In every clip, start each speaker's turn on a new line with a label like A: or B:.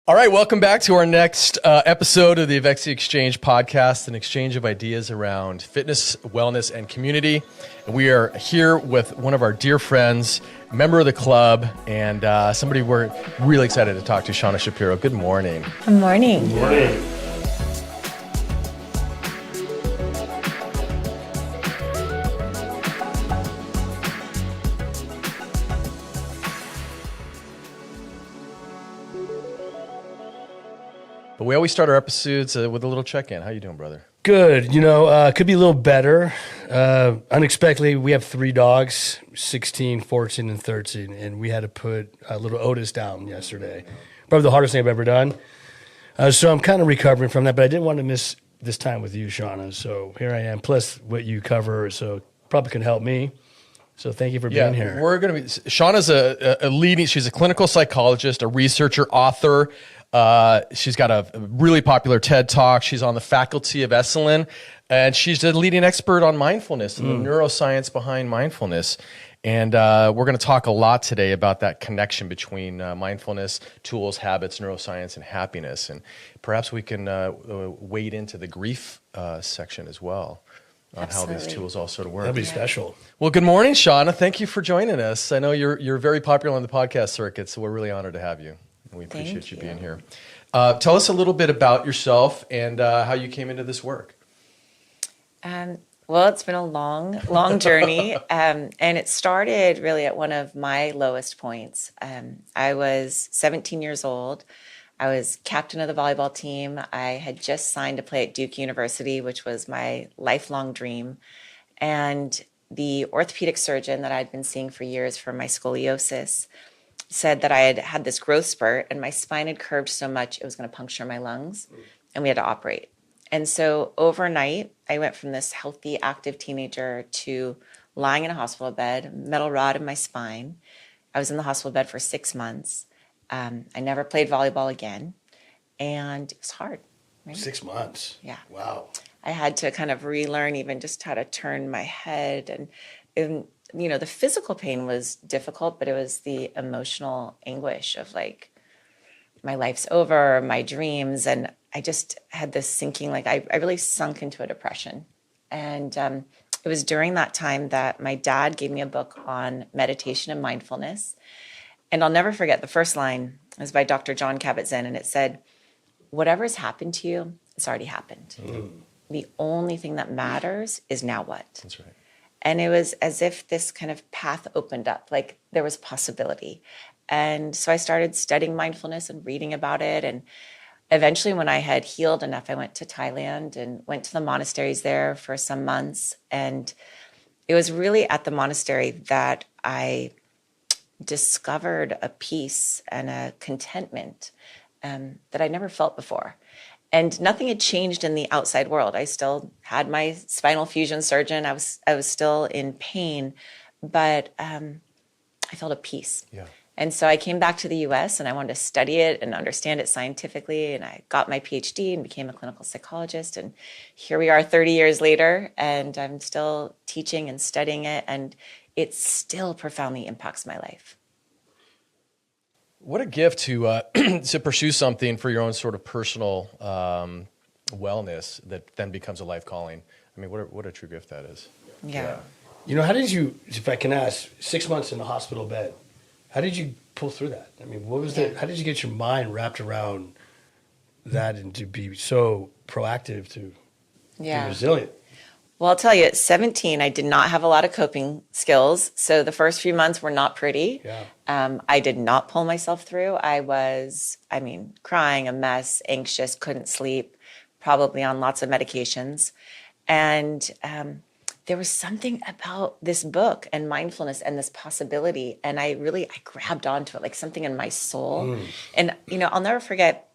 A: All right, welcome back to our next episode of the Avexi Exchange podcast, an exchange of ideas around fitness, wellness, and community. And we are here with one of our dear friends, member of the club, and somebody we're really excited to talk to, Shauna Shapiro. Good morning.
B: Good morning.
C: Good morning.
A: But we always start our episodes with a little check-in. How you doing, brother?
C: Good. Could be a little better. Unexpectedly, we have 3 dogs, 16, 14, and 13, and we had to put little Otis down yesterday. Probably the hardest thing I've ever done. So I'm kind of recovering from that, but I didn't want to miss this time with you, Shauna. So here I am, plus what you cover, so probably can help me. So thank you for being here.
A: We're going to be, Shauna's a leading, she's a clinical psychologist, a researcher, author. She's got a really popular TED Talk. She's on the faculty of Esalen, and she's a leading expert on mindfulness and the neuroscience behind mindfulness. And we're going to talk a lot today about that connection between mindfulness, tools, habits, neuroscience, and happiness. And perhaps we can wade into the grief section as well on how these tools all sort of work.
C: That'd be special.
A: Well, good morning, Shauna. Thank you for joining us. I know you're very popular on the podcast circuit, so we're really honored to have you. We appreciate you being here. Tell us a little bit about yourself and how you came into this work.
B: Well, it's been a long journey, and it started really at one of my lowest points. I was 17 years old. I was captain of the volleyball team. I had just signed to play at Duke University, which was my lifelong dream. And the orthopedic surgeon that I'd been seeing for years for my scoliosis said that I had this growth spurt and my spine had curved so much it was going to puncture my lungs, and we had to operate. And so overnight, I went from this healthy, active teenager to lying in a hospital bed, metal rod in my spine. I was in the hospital bed for 6 months. I never played volleyball again, and it was hard. Right?
C: 6 months.
B: Yeah.
C: Wow.
B: I had to kind of relearn even just how to turn my head, and the physical pain was difficult, but it was the emotional anguish of like, my life's over, my dreams. And I just had this sinking, like I really sunk into a depression. And it was during that time that my dad gave me a book on meditation and mindfulness. And I'll never forget the first line. It was by Dr. John Kabat-Zinn, and it said, "Whatever's happened to you, it's already happened. The only thing that matters is now what."
A: That's right.
B: And it was as if this kind of path opened up, like there was possibility. And so I started studying mindfulness and reading about it. And eventually when I had healed enough, I went to Thailand and went to the monasteries there for some months. And it was really at the monastery that I discovered a peace and a contentment that I never felt before. And nothing had changed in the outside world. I still had my spinal fusion surgeon. I was still in pain, but I felt a peace.
A: Yeah.
B: And so I came back to the US and I wanted to study it and understand it scientifically. And I got my PhD and became a clinical psychologist. And here we are 30 years later, and I'm still teaching and studying it. And it still profoundly impacts my life.
A: What a gift to to pursue something for your own sort of personal wellness that then becomes a life calling. I mean, what a true gift that is.
B: Yeah.
C: How did you, if I can ask, 6 months in the hospital bed, how did you pull through that? I mean, how did you get your mind wrapped around that and to be so proactive to be resilient?
B: Well, I'll tell you, at 17, I did not have a lot of coping skills. So the first few months were not pretty.
C: Yeah.
B: I did not pull myself through. I was, crying, a mess, anxious, couldn't sleep, probably on lots of medications. And there was something about this book and mindfulness and this possibility. And I grabbed onto it like something in my soul. And, I'll never forget,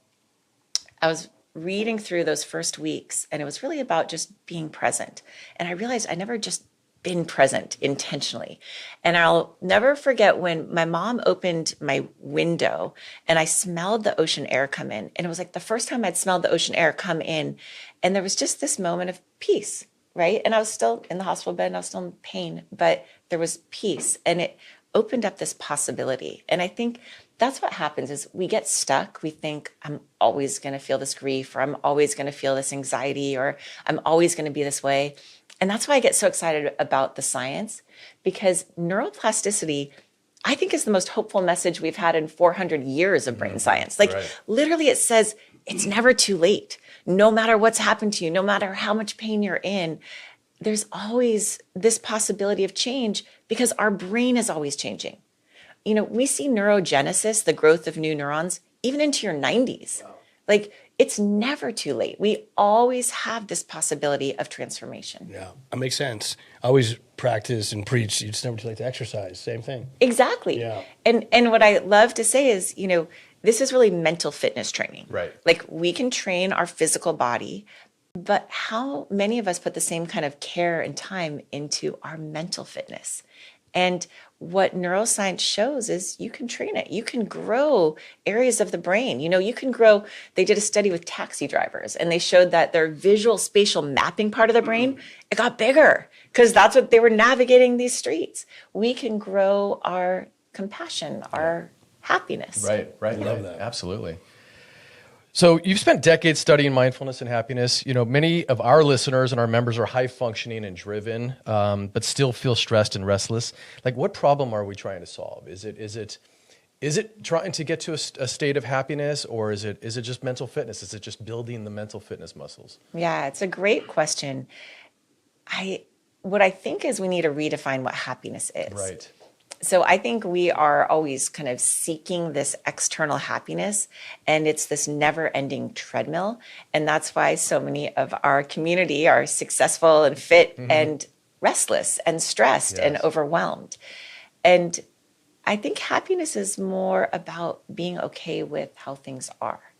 B: I was reading through those first weeks, and it was really about just being present. And I realized I never just been present intentionally. And I'll never forget when my mom opened my window and I smelled the ocean air come in. And it was like the first time I'd smelled the ocean air come in. And there was just this moment of peace, right? And I was still in the hospital bed and I was still in pain, but there was peace, and it opened up this possibility. And I think that's what happens is we get stuck. We think I'm always going to feel this grief, or I'm always going to feel this anxiety, or I'm always going to be this way. And that's why I get so excited about the science, because neuroplasticity, I think, is the most hopeful message we've had in 400 years of brain science. Like literally it says it's never too late. No matter what's happened to you, no matter how much pain you're in, there's always this possibility of change because our brain is always changing. You know, we see neurogenesis, the growth of new neurons, even into your 90s. Wow. Like, it's never too late. We always have this possibility of transformation.
C: Yeah, that makes sense. I always practice and preach, it's never too late to exercise. Same thing.
B: Exactly.
C: Yeah.
B: And what I love to say is, you know, this is really mental fitness training.
A: Right.
B: Like, we can train our physical body, but how many of us put the same kind of care and time into our mental fitness? And what neuroscience shows is you can train it. You can grow areas of the brain. You know, you can grow. They did a study with taxi drivers, and they showed that their visual spatial mapping part of the brain, it got bigger because that's what they were navigating these streets. We can grow our compassion, our happiness.
A: Right.
C: I love that.
A: Absolutely. So you've spent decades studying mindfulness and happiness. You know, many of our listeners and our members are high functioning and driven, but still feel stressed and restless. Like, what problem are we trying to solve? Is it trying to get to a state of happiness, or is it just mental fitness? Is it just building the mental fitness muscles?
B: Yeah, it's a great question. What I think is we need to redefine what happiness is.
A: Right.
B: So I think we are always kind of seeking this external happiness, and it's this never-ending treadmill. And that's why so many of our community are successful and fit and restless and stressed and overwhelmed. And I think happiness is more about being okay with how things are.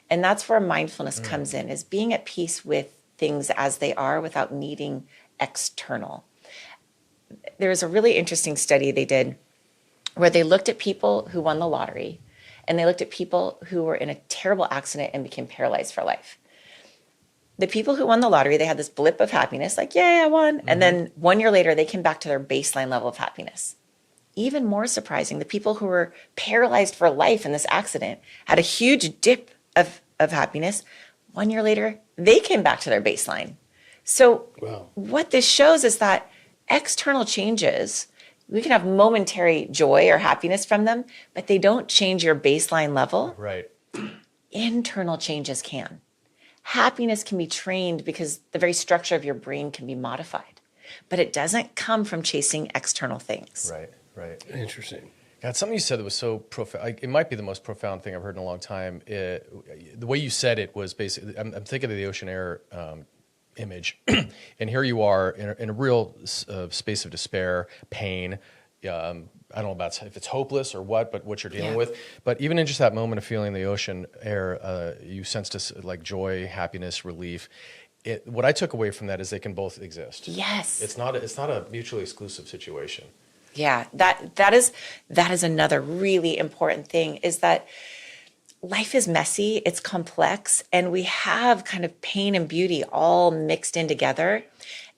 B: And that's where mindfulness comes in, is being at peace with things as they are without needing external. There's a really interesting study they did where they looked at people who won the lottery, and they looked at people who were in a terrible accident and became paralyzed for life. The people who won the lottery, they had this blip of happiness, like, yay, I won. And then 1 year later, they came back to their baseline level of happiness. Even more surprising, the people who were paralyzed for life in this accident had a huge dip of happiness. 1 year later, they came back to their baseline. So what this shows is that external changes, we can have momentary joy or happiness from them, but they don't change your baseline level.
A: Right.
B: Internal changes can. Happiness can be trained because the very structure of your brain can be modified, but it doesn't come from chasing external things.
A: Right.
C: Interesting.
A: God, something you said that was so profound. It might be the most profound thing I've heard in a long time. The way you said it was basically, I'm thinking of the ocean air image. And here you are in a real space of despair, pain. I don't know about if it's hopeless or what you're dealing with. But even in just that moment of feeling the ocean air, you sensed like joy, happiness, relief. What I took away from that is they can both exist.
B: Yes.
A: It's not a mutually exclusive situation.
B: Yeah, that is another really important thing, is that life is messy, it's complex, and we have kind of pain and beauty all mixed in together.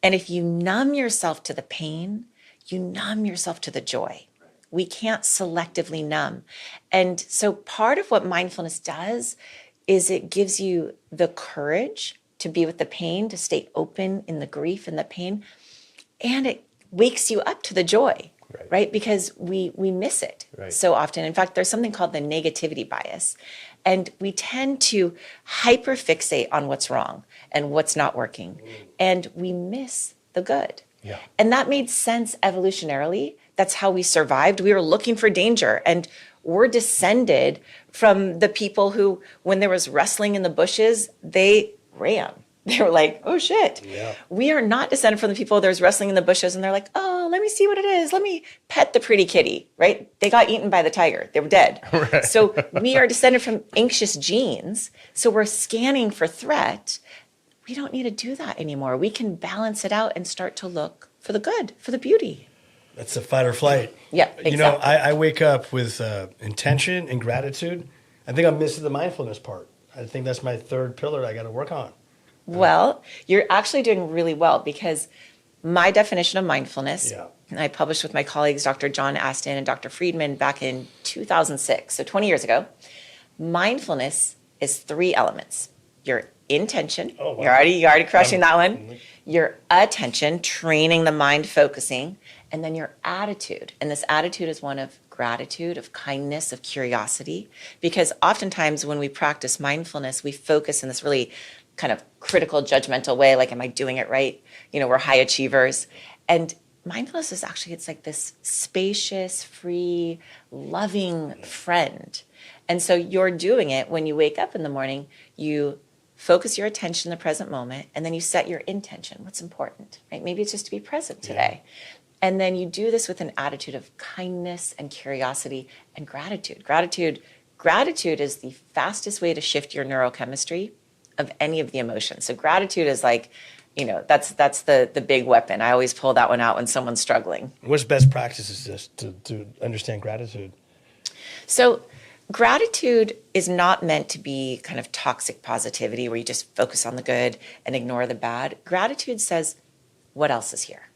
B: And if you numb yourself to the pain, you numb yourself to the joy. We can't selectively numb. And so part of what mindfulness does is it gives you the courage to be with the pain, to stay open in the grief and the pain, and it wakes you up to the joy. Right? Because we miss it so often. In fact, there's something called the negativity bias. And we tend to hyperfixate on what's wrong and what's not working. And we miss the good. Yeah. And that made sense evolutionarily. That's how we survived. We were looking for danger. And we're descended from the people who, when there was wrestling in the bushes, they ran. They were like, oh, shit. Yeah. We are not descended from the people there's wrestling in the bushes, and they're like, oh, let me see what it is. Let me pet the pretty kitty, right? They got eaten by the tiger. They were dead. Right. So we are descended from anxious genes. So we're scanning for threat. We don't need to do that anymore. We can balance it out and start to look for the good, for the beauty.
C: That's the fight or flight.
B: Yeah, exactly.
C: You know, I wake up with intention and gratitude. I think I'm missing the mindfulness part. I think that's my third pillar I got to work on.
B: Well, you're actually doing really well, because my definition of mindfulness And I published with my colleagues, Dr. John Aston and Dr. Friedman, back in 2006, so 20 years ago. Mindfulness is 3 elements. Your intention,
C: Oh, wow.
B: you're already crushing that one. Your attention, training the mind, focusing, and then your attitude. And this attitude is one of gratitude, of kindness, of curiosity. Because oftentimes when we practice mindfulness, we focus in this really kind of critical, judgmental way, like, am I doing it right? We're high achievers. And mindfulness is actually, it's like this spacious, free, loving friend. And so you're doing it when you wake up in the morning, you focus your attention in the present moment, and then you set your intention. What's important, right? Maybe it's just to be present today. And then you do this with an attitude of kindness and curiosity and gratitude. Gratitude is the fastest way to shift your neurochemistry of any of the emotions. So gratitude is like, that's the big weapon. I always pull that one out when someone's struggling.
C: What's best practices just to understand gratitude?
B: So gratitude is not meant to be kind of toxic positivity where you just focus on the good and ignore the bad. Gratitude says, what else is here?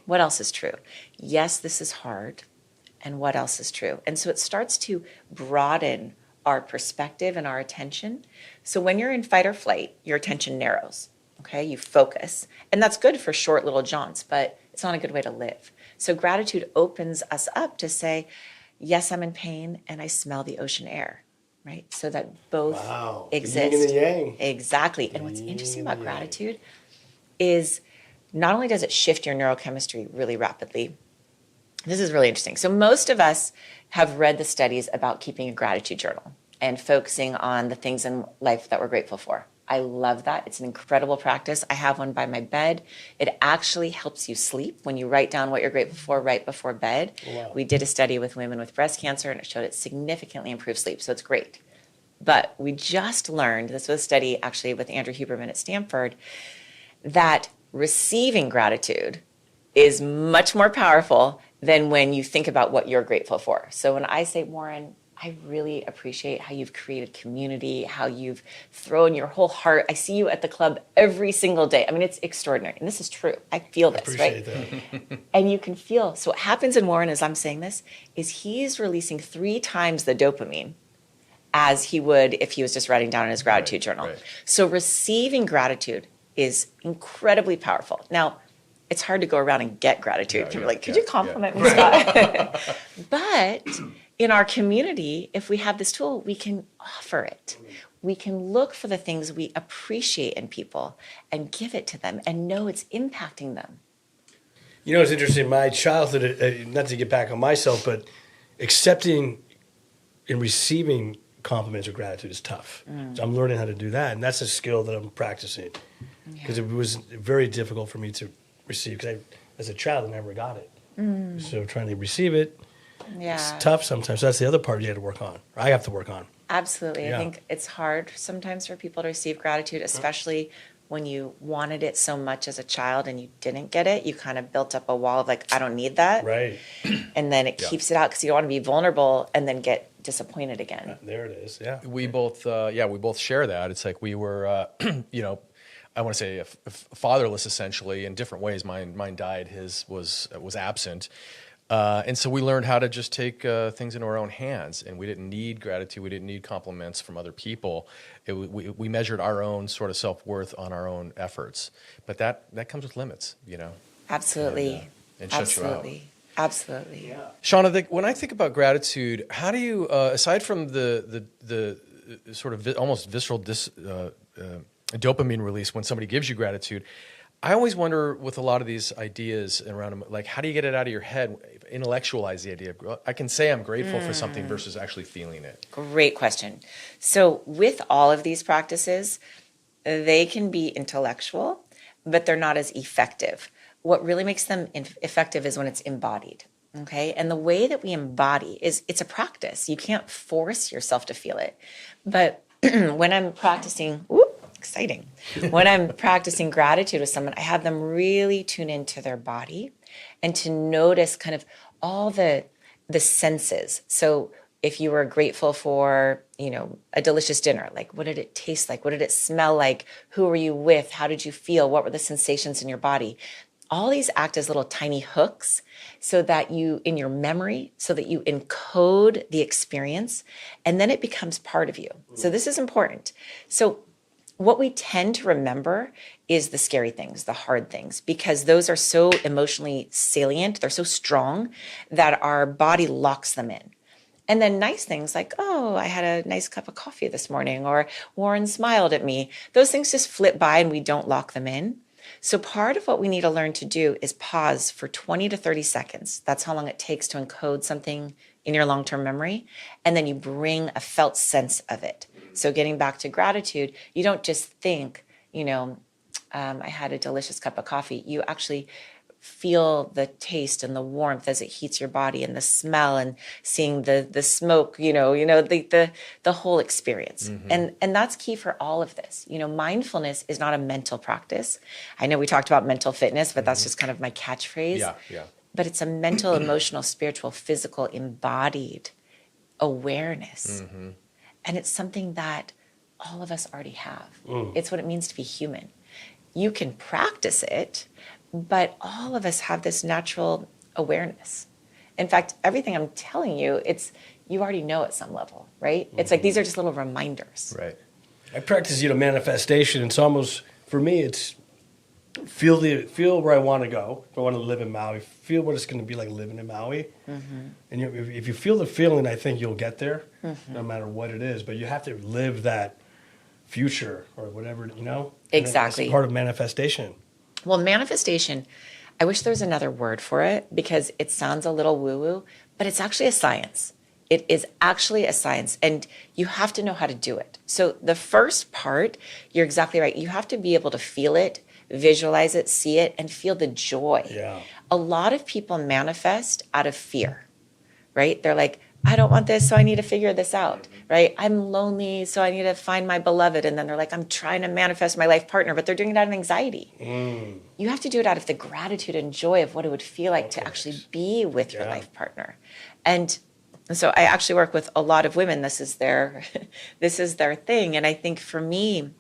B: What else is true? Yes, this is hard. And what else is true? And so it starts to broaden our perspective and our attention. So when you're in fight or flight, your attention narrows. Okay, you focus. And that's good for short little jaunts, but it's not a good way to live. So gratitude opens us up to say, yes, I'm in pain and I smell the ocean air, right? So that both exist.
C: The yin and the yang.
B: Exactly. And what's interesting about gratitude is not only does it shift your neurochemistry really rapidly, this is really interesting. So most of us have read the studies about keeping a gratitude journal and focusing on the things in life that we're grateful for. I love that. It's an incredible practice. I have one by my bed. It actually helps you sleep when you write down what you're grateful for right before bed.
C: Wow.
B: We did a study with women with breast cancer, and it showed it significantly improved sleep, so it's great. But we just learned, this was a study actually with Andrew Huberman at Stanford, that receiving gratitude is much more powerful than when you think about what you're grateful for. So when I say, Warren, I really appreciate how you've created community, how you've thrown your whole heart. I see you at the club every single day. I mean, it's extraordinary. And this is true. I feel this, right?
C: That.
B: And you can feel. So what happens in Warren as I'm saying this is he's releasing 3 times the dopamine as he would if he was just writing down in his gratitude journal.
A: Right.
B: So receiving gratitude is incredibly powerful. Now, it's hard to go around and get gratitude. People are like, could you compliment me, Scott? But in our community, if we have this tool, we can offer it. We can look for the things we appreciate in people and give it to them and know it's impacting them.
C: It's interesting. My childhood, not to get back on myself, but accepting and receiving compliments or gratitude is tough. So I'm learning how to do that, and that's a skill that I'm practicing because it was very difficult for me to receive because as a child I never got it. So trying to receive it, it's tough sometimes. So that's the other part you have to work on, or I have to work on.
B: Absolutely. I think it's hard sometimes for people to receive gratitude, especially when you wanted it so much as a child and you didn't get it. You kind of built up a wall of like, I don't need that.
C: Right.
B: And then it keeps it out because you don't want to be vulnerable and then get disappointed again.
C: There it is. Yeah.
A: We both share that. It's like we were, I want to say fatherless essentially in different ways. Mine died. His was absent. And so we learned how to just take things into our own hands, and we didn't need gratitude. We didn't need compliments from other people. We measured our own sort of self-worth on our own efforts. But that comes with limits,
B: Absolutely.
A: And shuts you out.
B: Absolutely.
C: Yeah.
A: Shauna, when I think about gratitude, how do you, aside from the sort of almost visceral dopamine release when somebody gives you gratitude, I always wonder with a lot of these ideas around them, like how do you get it out of your head, intellectualize the idea? I can say I'm grateful for something versus actually feeling it.
B: Great question. So with all of these practices, they can be intellectual, but they're not as effective. What really makes them effective is when it's embodied. Okay. And the way that we embody it's a practice. You can't force yourself to feel it. But when I'm practicing, exciting. When I'm practicing gratitude with someone, I have them really tune into their body and to notice kind of all the senses. So if you were grateful for, a delicious dinner, like what did it taste like? What did it smell like? Who were you with? How did you feel? What were the sensations in your body? all these act as little tiny hooks so that you, in your memory, so that you encode the experience and then it becomes part of you. So this is important. So what we tend to remember is the scary things, the hard things, because those are so emotionally salient. They're so strong that our body locks them in. And then nice things like, oh, I had a nice cup of coffee this morning, or Warren smiled at me. Those things just flip by and we don't lock them in. So part of what we need to learn to do is pause for 20 to 30 seconds. That's how long it takes to encode something in your long-term memory. And then you bring a felt sense of it. So getting back to gratitude, you don't just think, I had a delicious cup of coffee. You actually feel the taste and the warmth as it heats your body, and the smell, and seeing the smoke, the whole experience. And that's key for all of this. Mindfulness is not a mental practice. I know we talked about mental fitness, but that's just kind of my catchphrase.
A: Yeah.
B: But it's a mental, emotional, spiritual, physical, embodied awareness. And it's something that all of us already have. It's what it means to be human. You can practice it, but all of us have this natural awareness. In fact, everything I'm telling you, you already know at some level, right? It's like these are just little reminders.
A: Right.
C: I practice, manifestation. It's almost, for me, it's feel where I want to go. If I want to live in Maui, feel what it's going to be like living in Maui. And if you feel the feeling, I think you'll get there, no matter what it is. But you have to live that future or whatever,
B: Exactly.
C: It's part of manifestation.
B: Well, manifestation, I wish there was another word for it because it sounds a little woo-woo, but it's actually a science. It is actually a science, and you have to know how to do it. So the first part, you're exactly right. You have to be able to feel it, visualize it, see it, and feel the joy.
C: Yeah.
B: A lot of people manifest out of fear, right? They're like, I don't want this, so I need to figure this out, right? I'm lonely, so I need to find my beloved. And then they're like, I'm trying to manifest my life partner, but they're doing it out of anxiety. You have to do it out of the gratitude and joy of what it would feel like to actually be with your life partner. And so I actually work with a lot of women. This is their thing. And I think for me,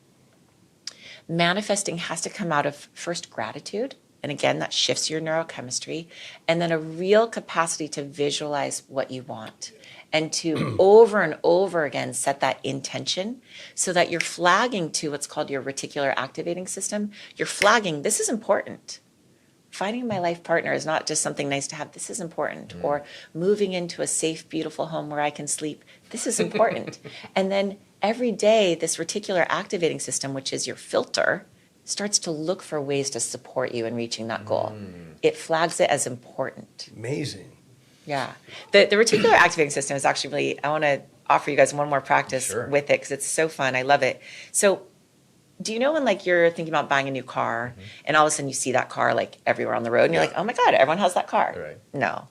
B: manifesting has to come out of first gratitude. And again, that shifts your neurochemistry. And then a real capacity to visualize what you want and to over and over again set that intention so that you're flagging to what's called your reticular activating system. You're flagging, this is important. Finding my life partner is not just something nice to have. This is important. Or moving into a safe, beautiful home where I can sleep. This is important. And then every day, this reticular activating system, which is your filter, starts to look for ways to support you in reaching that goal. It flags it as important.
C: Amazing.
B: Yeah. The reticular activating system is actually really, I want to offer you guys one more practice with it because it's so fun. I love it. So do you know when you're thinking about buying a new car and all of a sudden you see that car everywhere on the road and you're like, oh my God, everyone has that car.
A: Right.
B: No.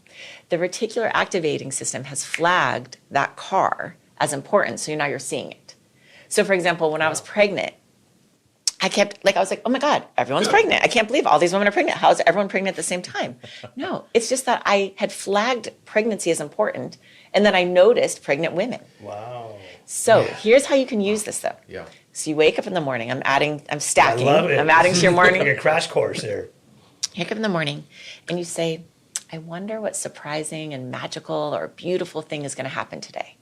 B: The reticular activating system has flagged that car as important. So now you're seeing it. So for example, when I was pregnant, I was like, oh my God, everyone's pregnant. I can't believe all these women are pregnant. How is everyone pregnant at the same time? No, it's just that I had flagged pregnancy as important. And then I noticed pregnant women.
C: Wow.
B: So here's how you can use this though.
A: Yeah.
B: So you wake up in the morning, I'm stacking.
C: I love it.
B: I'm adding to your morning.
C: Like a crash course here.
B: You wake up in the morning and you say, I wonder what surprising and magical or beautiful thing is going to happen today.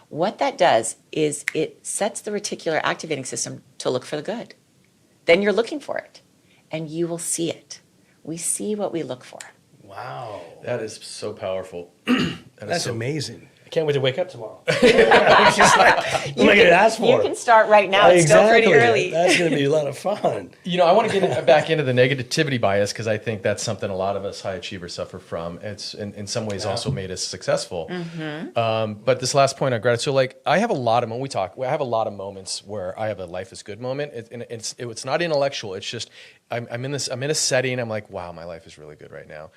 B: What that does is it sets the reticular activating system to look for the good. Then you're looking for it, and you will see it. We see what we look for.
C: Wow.
A: That is so powerful.
C: That's amazing. I can't wait to wake up tomorrow. It's just like, what am I going to ask for?
B: You can start right now. It's still pretty early.
C: That's going to be a lot of fun.
A: I want to get back into the negativity bias because I think that's something a lot of us high achievers suffer from. It's in some ways also made us successful. But this last point on gratitude, so I have a lot of, when we talk, I have a lot of moments where I have a life is good moment. It's not intellectual. It's just, I'm in a setting. I'm like, wow, my life is really good right now.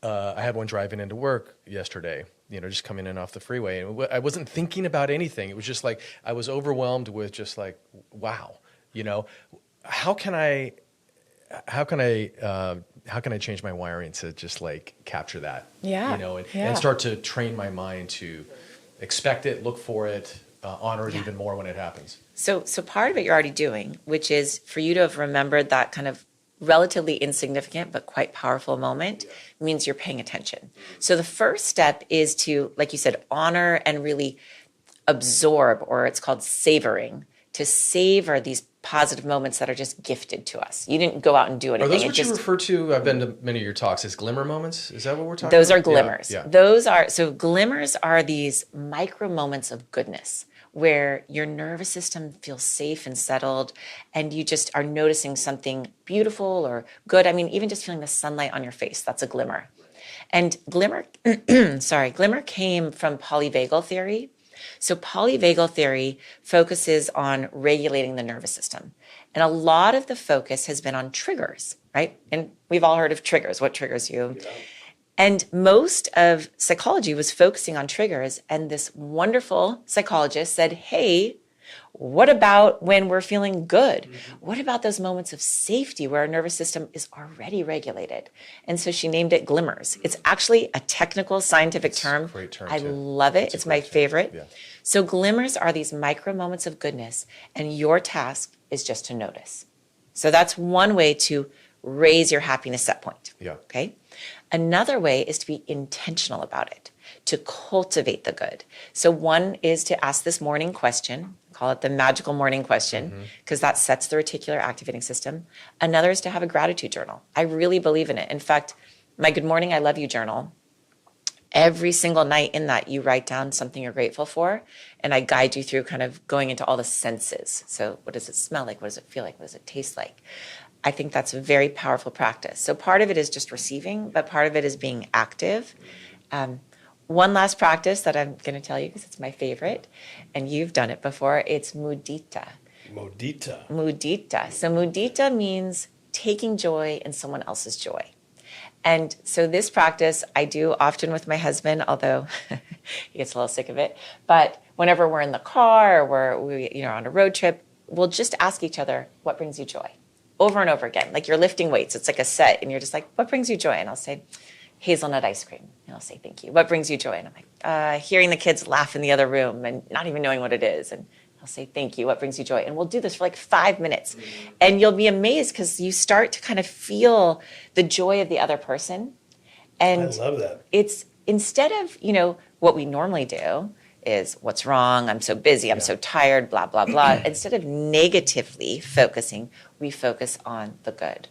A: I had one driving into work yesterday, just coming in off the freeway. And I wasn't thinking about anything. It was just I was overwhelmed with just wow, how can I change my wiring to just capture that?
B: Yeah.
A: And start to train my mind to expect it, look for it, honor it even more when it happens.
B: So part of it you're already doing, which is for you to have remembered that kind of relatively insignificant but quite powerful moment means you're paying attention. So the first step is to, like you said, honor and really absorb, or it's called savoring, to savor these positive moments that are just gifted to us. You didn't go out and do anything.
A: Are those what you refer to? I've been to many of your talks as glimmer moments. Is that what we're talking
B: Those
A: about?
B: are glimmers.
A: Yeah.
B: So glimmers are these micro moments of goodness where your nervous system feels safe and settled, and you just are noticing something beautiful or good. I mean, even just feeling the sunlight on your face, that's a glimmer. And glimmer came from polyvagal theory. So polyvagal theory focuses on regulating the nervous system. And a lot of the focus has been on triggers, right? And we've all heard of triggers. What triggers you? Yeah. And most of psychology was focusing on triggers. And this wonderful psychologist said, hey, what about when we're feeling good? Mm-hmm. What about those moments of safety where our nervous system is already regulated? And so she named it glimmers. It's actually a technical scientific term.
A: Great term.
B: I love it. It's my favorite. Yeah. So glimmers are these micro moments of goodness, and your task is just to notice. So that's one way to raise your happiness set point.
A: Yeah.
B: Okay. Another way is to be intentional about it, to cultivate the good. So one is to ask this morning question, call it the magical morning question, because that sets the reticular activating system. Another is to have a gratitude journal. I really believe in it. In fact, my Good Morning, I Love You journal, every single night in that you write down something you're grateful for, and I guide you through kind of going into all the senses. So what does it smell like? What does it feel like? What does it taste like? I think that's a very powerful practice. So part of it is just receiving, but part of it is being active. One last practice that I'm going to tell you because it's my favorite, and you've done it before, it's mudita. Mudita. So mudita means taking joy in someone else's joy. And so this practice I do often with my husband, although he gets a little sick of it. But whenever we're in the car or we're on a road trip, we'll just ask each other, what brings you joy? Over and over again. Like you're lifting weights. It's like a set. And you're just like, what brings you joy? And I'll say, hazelnut ice cream. And I'll say, thank you. What brings you joy? And I'm like, hearing the kids laugh in the other room and not even knowing what it is. And I'll say, thank you. What brings you joy? And we'll do this for like 5 minutes. And you'll be amazed because you start to kind of feel the joy of the other person. And
C: I love that.
B: It's instead of, what we normally do is what's wrong, I'm so busy, I'm so tired, blah, blah, blah. Instead of negatively focusing, we focus on the good.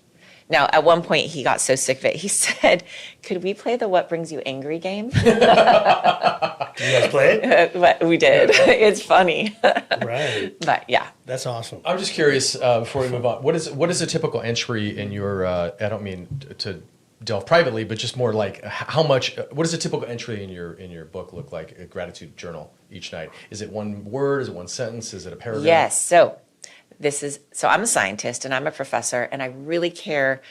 B: Now, at one point, he got so sick of it, he said, could we play the What Brings You Angry game?
C: Did you guys play it?
B: We did. It's funny.
C: Right.
B: But yeah.
C: That's awesome.
A: I'm just curious, before we move on, what is a typical entry in your, I don't mean to delve privately, but just more like what does a typical entry in your book look like, a gratitude journal each night? Is it one word? Is it one sentence? Is it a paragraph?
B: Yes. So I'm a scientist and I'm a professor, and I really care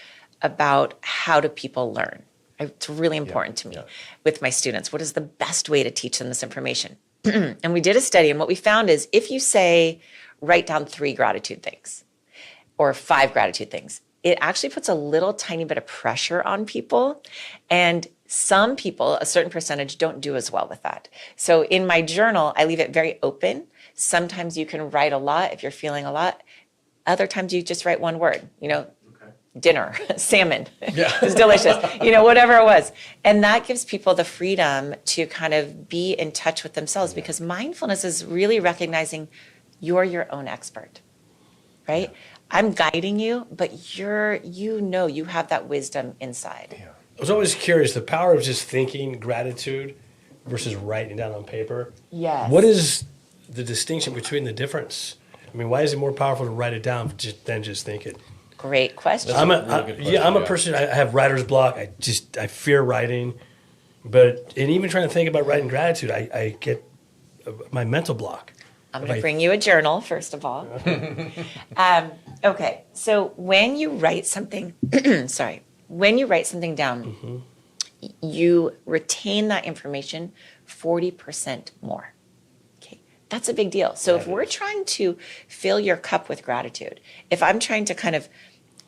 B: about how do people learn. It's really important to me with my students. What is the best way to teach them this information? And we did a study, and what we found is if you say, write down 3 gratitude things or 5 gratitude things, it actually puts a little tiny bit of pressure on people. And some people, a certain percentage, don't do as well with that. So in my journal, I leave it very open. Sometimes you can write a lot if you're feeling a lot. Other times you just write one word, dinner, salmon. Yeah. It's delicious, whatever it was. And that gives people the freedom to kind of be in touch with themselves, because mindfulness is really recognizing you're your own expert, right? Yeah. I'm guiding you, but you have that wisdom inside. Yeah.
C: I was always curious, the power of just thinking gratitude versus writing down on paper.
B: Yes.
C: What is the distinction between the difference? I mean, why is it more powerful to write it down than just think it?
B: Great question.
C: I'm a person, I have writer's block. I fear writing. And even trying to think about writing gratitude, I get my mental block.
B: I'm going to bring you a journal, first of all. Okay, so when you write something, down, you retain that information 40% more. Okay, that's a big deal. So if we're trying to fill your cup with gratitude, if I'm trying to kind of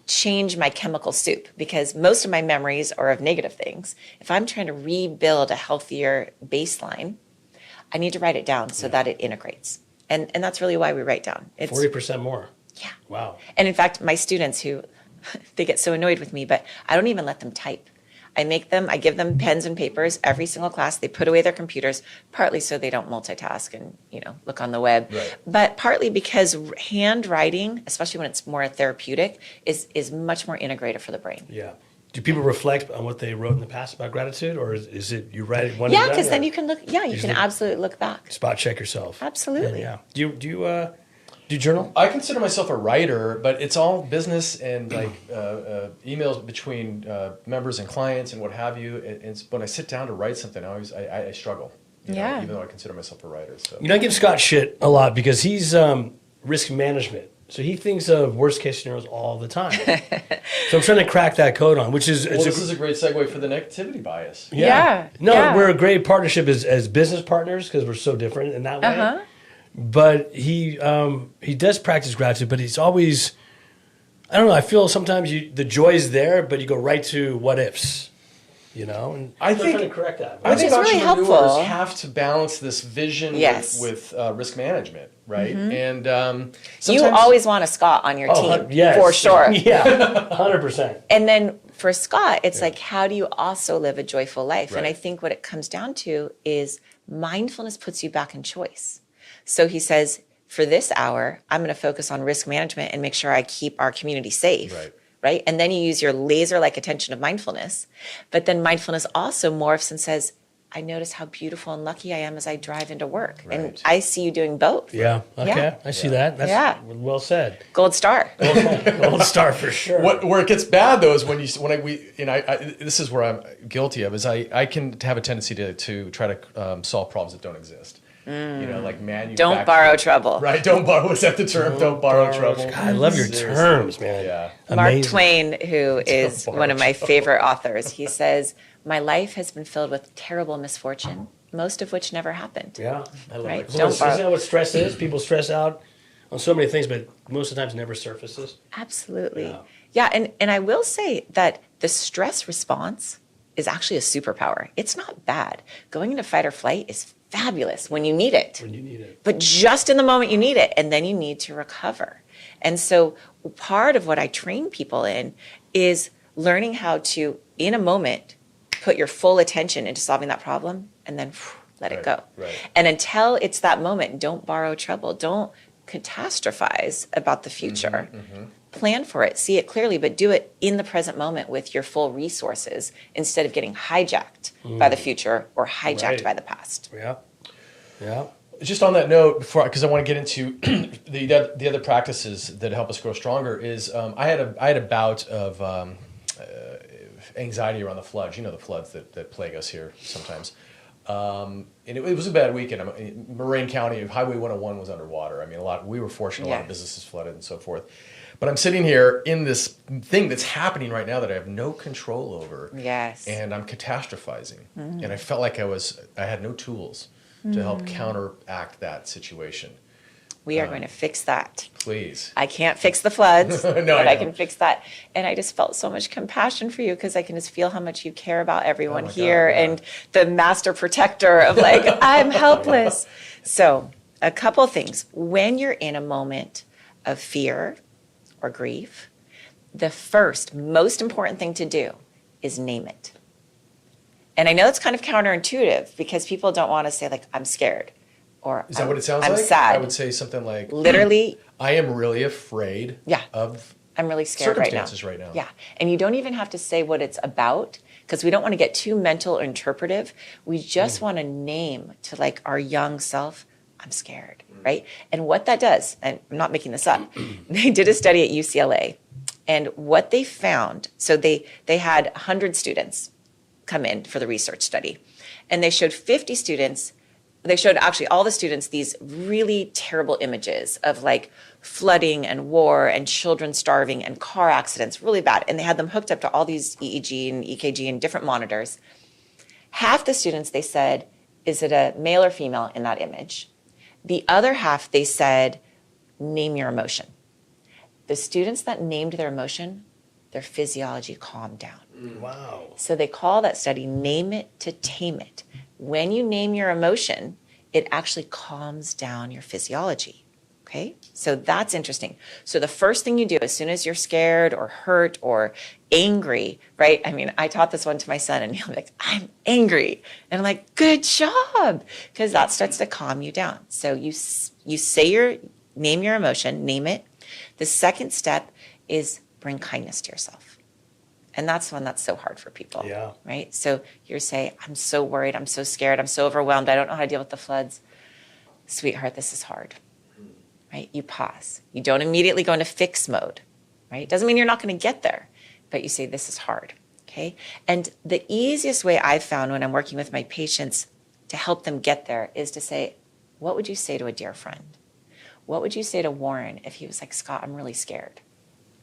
B: change my chemical soup, because most of my memories are of negative things, if I'm trying to rebuild a healthier baseline, I need to write it down so that it integrates. And that's really why we write down. It's
C: 40% more.
B: Yeah.
C: Wow.
B: And in fact, my students who they get so annoyed with me, but I don't even let them type. I give them pens and papers every single class. They put away their computers, partly so they don't multitask and, look on the web,
A: Right.
B: but partly because handwriting, especially when it's more therapeutic, is much more integrated for the brain.
C: Yeah. Do people reflect on what they wrote in the past about gratitude, or is it you write it one?
B: Yeah, because then you can look. Yeah, you can
C: look,
B: absolutely look back.
C: spot check yourself.
B: Absolutely.
C: Yeah. Do you journal?
A: I consider myself a writer, but it's all business and like emails between members and clients and what have you. And when I sit down to write something, I struggle.
B: Yeah.
A: Even though I consider myself a writer. So.
C: I give Scott shit a lot because he's risk management. So he thinks of worst case scenarios all the time. So I'm trying to crack that code on, which is...
A: Well, this is a great segue for the negativity bias.
B: Yeah.
C: No,
B: yeah.
C: we're a great partnership as business partners because we're so different in that way. But he does practice gratitude, but he's always... I don't know, I feel sometimes the joy's there, but you go right to what ifs. And
A: I
C: I'm
A: think
C: trying to correct that.
A: I think
B: It's really
A: entrepreneurs
B: helpful.
A: have to balance this vision
B: Yes.
A: with risk management, right? And
B: You
A: sometimes
B: always want a Scott on your team,
C: yes.
B: for sure.
C: Yeah, 100%.
B: And then for Scott, it's like, how do you also live a joyful life? And
A: Right.
B: I think what it comes down to is mindfulness puts you back in choice. So he says, for this hour, I'm going to focus on risk management and make sure I keep our community safe. Right. And then you use your laser-like attention of mindfulness. But then mindfulness also morphs and says, I notice how beautiful and lucky I am as I drive into work. And
A: Right.
B: I see you doing both.
C: Yeah, okay.
B: Yeah.
C: I see that. That's well said.
B: Gold star.
C: Gold star for sure.
A: where it gets bad though is when this is where I'm guilty of is I can have a tendency to try to solve problems that don't exist. Like manufacture.
B: Don't borrow trouble.
A: Right, don't borrow. Is that the term? Don't borrow trouble.
C: God, I love your
A: Seriously.
C: terms, man.
A: Yeah.
B: Mark
C: Amazing.
B: Twain, who is
A: borrow
B: one of my
A: trouble.
B: favorite authors, he says, my life has been filled with terrible misfortune, most of which never happened.
C: Yeah, I love
B: Right?
C: it.
B: Don't
C: Isn't
B: borrow.
C: that what stress is? People stress out on so many things, but most of the times never surfaces.
B: Absolutely. Yeah, and I will say that the stress response is actually a superpower. It's not bad. Going into fight or flight is fabulous when you need it.
C: When you need it.
B: But just in the moment you need it, and then you need to recover. And so part of what I train people in is learning how to, in a moment, put your full attention into solving that problem and then let it go.
A: Right.
B: And until it's that moment, don't borrow trouble. Don't catastrophize about the future. Plan for it, see it clearly, but do it in the present moment with your full resources instead of getting hijacked by the future or hijacked
C: Right.
B: by the past.
C: Yeah. Yeah.
A: Just on that note, because I want to get into the other practices that help us grow stronger, is I had a bout of anxiety around the floods. The floods that plague us here sometimes. And it was a bad weekend. Moraine County, Highway 101 was underwater. We were fortunate, a lot of businesses flooded and so forth. But I'm sitting here in this thing that's happening right now that I have no control over.
B: Yes.
A: And I'm catastrophizing. And I felt like I had no tools to help counteract that situation.
B: We are going to fix that.
A: Please.
B: I can't fix the floods,
A: No,
B: but
A: I
B: I
A: know.
B: can fix that. And I just felt so much compassion for you because I can just feel how much you care about everyone
A: Oh my
B: here
A: God, yeah.
B: and the master protector of like, I'm helpless. So a couple things. When you're in a moment of fear or grief, the first most important thing to do is name it. And I know it's kind of counterintuitive because people don't want to say like, I'm scared. Or
A: Is that what it sounds
B: I'm
A: like?
B: sad.
A: I would say something like,
B: Literally,
A: I am really afraid of
B: I'm really scared right now.
A: circumstances right now.
B: Yeah. And you don't even have to say what it's about because we don't want to get too mental or interpretive. We just want to name to like our young self, I'm scared, right? And what that does, and I'm not making this up, they did a study at UCLA and what they found, so they had 100 students come in for the research study and they showed 50 students. They showed actually all the students these really terrible images of like flooding and war and children starving and car accidents, really bad. And they had them hooked up to all these EEG and EKG and different monitors. Half the students, they said, is it a male or female in that image? The other half, they said, name your emotion. The students that named their emotion, their physiology calmed down.
C: Wow.
B: So they call that study Name It to Tame It. When you name your emotion, it actually calms down your physiology. Okay, so that's interesting. So the first thing you do as soon as you're scared or hurt or angry, right? I mean, I taught this one to my son and he'll be like, I'm angry. And I'm like, good job. Because that starts to calm you down. So you say name your emotion, name it. The second step is bring kindness to yourself. And that's the one that's so hard for people, right? So you say, I'm so worried, I'm so scared, I'm so overwhelmed, I don't know how to deal with the floods. Sweetheart, this is hard, right? You pause. You don't immediately go into fix mode, right? Doesn't mean you're not going to get there, but you say, this is hard, okay? And the easiest way I've found when I'm working with my patients to help them get there is to say, what would you say to a dear friend? What would you say to Warren if he was like, Scott, I'm really scared?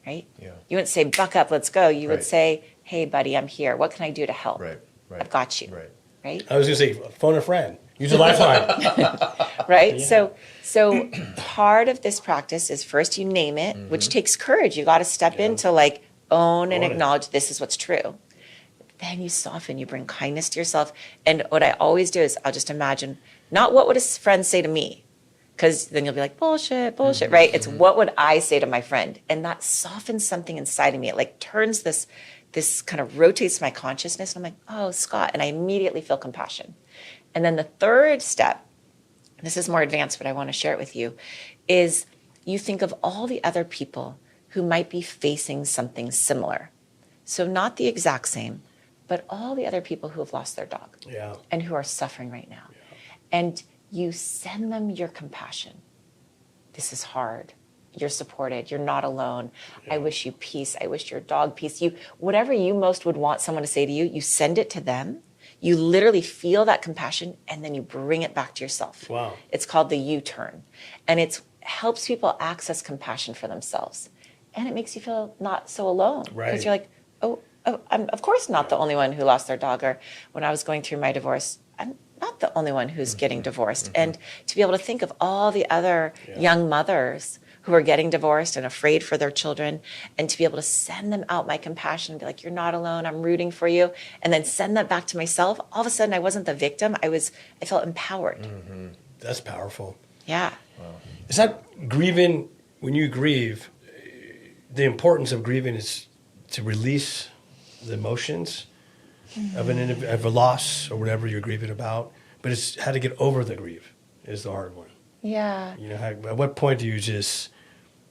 B: Right? Yeah. You wouldn't say, buck up, let's go. You would say, hey, buddy, I'm here. What can I do to help?
A: Right.
B: I've got you. Right?
C: I was going to say, phone a friend. Use a lifeline.
B: Right? Yeah. So part of this practice is first you name it, which takes courage. You got to step into like own and acknowledge this is what's true. Then you soften, you bring kindness to yourself. And what I always do is I'll just imagine, not what would a friend say to me? Because then you'll be like, bullshit, right? It's what would I say to my friend? And that softens something inside of me. It like turns this kind of rotates my consciousness. And I'm like, oh, Scott. And I immediately feel compassion. And then the third step, this is more advanced, but I want to share it with you, is you think of all the other people who might be facing something similar. So not the exact same, but all the other people who have lost their dog and who are suffering right now. Yeah. And you send them your compassion. This is hard. You're supported. You're not alone. Yeah. I wish you peace. I wish your dog peace. Whatever you most would want someone to say to you, you send it to them. You literally feel that compassion and then you bring it back to yourself. Wow. It's called the U-turn. And it helps people access compassion for themselves. And it makes you feel not so alone. Right. Because you're like, oh, I'm of course not the only one who lost their dog. Or when I was going through my divorce, I'm not the only one who's getting divorced. And to be able to think of all the other young mothers who are getting divorced and afraid for their children, and to be able to send them out my compassion and be like, you're not alone, I'm rooting for you, and then send that back to myself, all of a sudden I wasn't the victim, I felt empowered.
C: Mm-hmm. That's powerful.
B: Yeah.
C: Wow. It's not grieving, when you grieve, the importance of grieving is to release the emotions of a loss or whatever you're grieving about, but it's how to get over the grief is the hard one.
B: Yeah.
C: You know, at what point do you just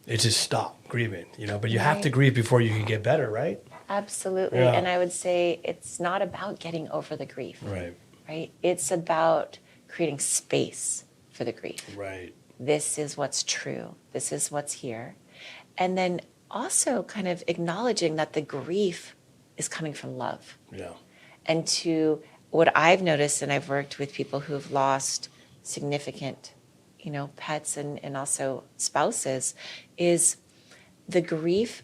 C: stop grieving? You know, but you have to grieve before you can get better, right?
B: Absolutely. Yeah. And I would say it's not about getting over the grief.
C: Right.
B: Right. It's about creating space for the grief.
C: Right.
B: This is what's true. This is what's here. And then also kind of acknowledging that the grief is coming from love. Yeah. And to what I've noticed, and I've worked with people who have lost significant, pets and also spouses, is the grief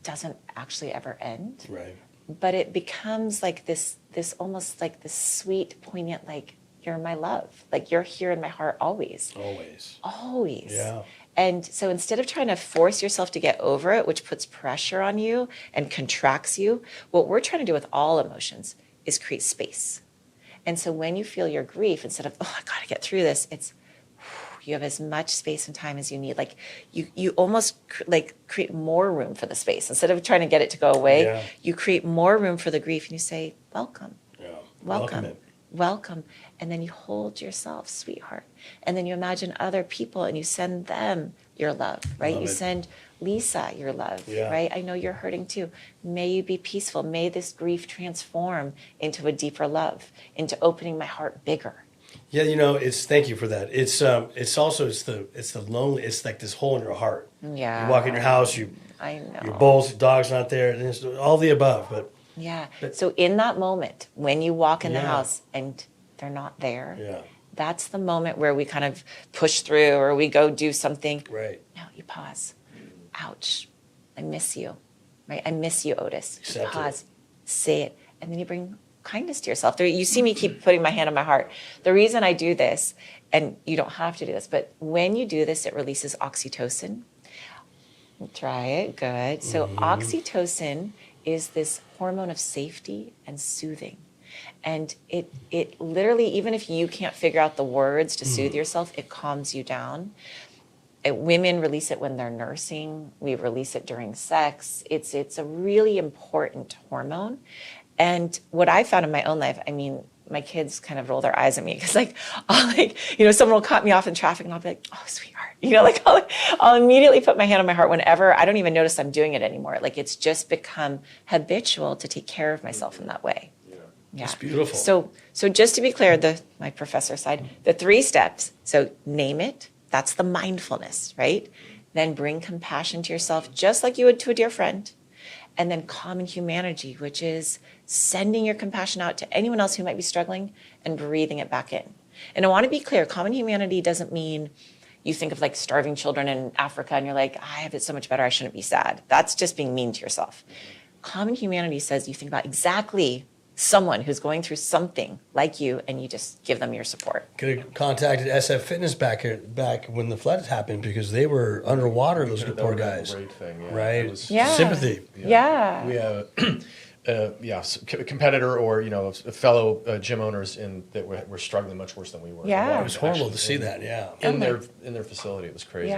B: doesn't actually ever end. Right. But it becomes like this almost like this sweet, poignant, like, you're my love. Like, you're here in my heart always. Always. Always. Yeah. And so instead of trying to force yourself to get over it, which puts pressure on you and contracts you, what we're trying to do with all emotions is create space. And so when you feel your grief, instead of, oh, I got to get through this, it's you have as much space and time as you need. Like you almost create more room for the space. Instead of trying to get it to go away, you create more room for the grief and you say, welcome, welcome. And then you hold yourself, sweetheart. And then you imagine other people and you send them your love, right? You send Lisa your love, right? I know you're hurting too. May you be peaceful. May this grief transform into a deeper love, into opening my heart bigger.
C: Yeah, thank you for that. It's the lonely. It's like this hole in your heart. Yeah. You walk in your house, I know. Your bowls, your dog's not there, and it's all the above. But
B: so in that moment when you walk in the house and they're not there, that's the moment where we kind of push through or we go do something. Right. No, you pause. Ouch. I miss you. Right. I miss you, Otis. Pause. Say it, and then you bring kindness to yourself. You see me keep putting my hand on my heart. The reason I do this, and you don't have to do this, but when you do this, it releases oxytocin. Try it. Good. So oxytocin is this hormone of safety and soothing. And it literally, even if you can't figure out the words to soothe yourself, it calms you down. Women release it when they're nursing. We release it during sex. It's a really important hormone. And what I found in my own life, I mean, my kids kind of roll their eyes at me because someone will cut me off in traffic and I'll be like, oh, sweetheart, I'll immediately put my hand on my heart whenever. I don't even notice I'm doing it anymore. Like, it's just become habitual to take care of myself in that way. Yeah.
C: It's beautiful.
B: So just to be clear, my professor side, the 3 steps. So name it. That's the mindfulness, right? Then bring compassion to yourself, just like you would to a dear friend. And then common humanity, which is sending your compassion out to anyone else who might be struggling and breathing it back in. And I want to be clear, common humanity doesn't mean you think of like starving children in Africa and you're like, I have it so much better, I shouldn't be sad. That's just being mean to yourself. Common humanity says you think about exactly someone who's going through something like you, and you just give them your support.
C: Could have contacted SF Fitness back when the floods happened because they were underwater. Those poor guys,
A: great thing,
C: right?
B: Yeah.
C: Sympathy.
B: Yeah.
A: We have a competitor or fellow gym owners that were struggling much worse than we were.
B: Yeah.
C: It was horrible to see that. Yeah,
A: in their facility, it was crazy.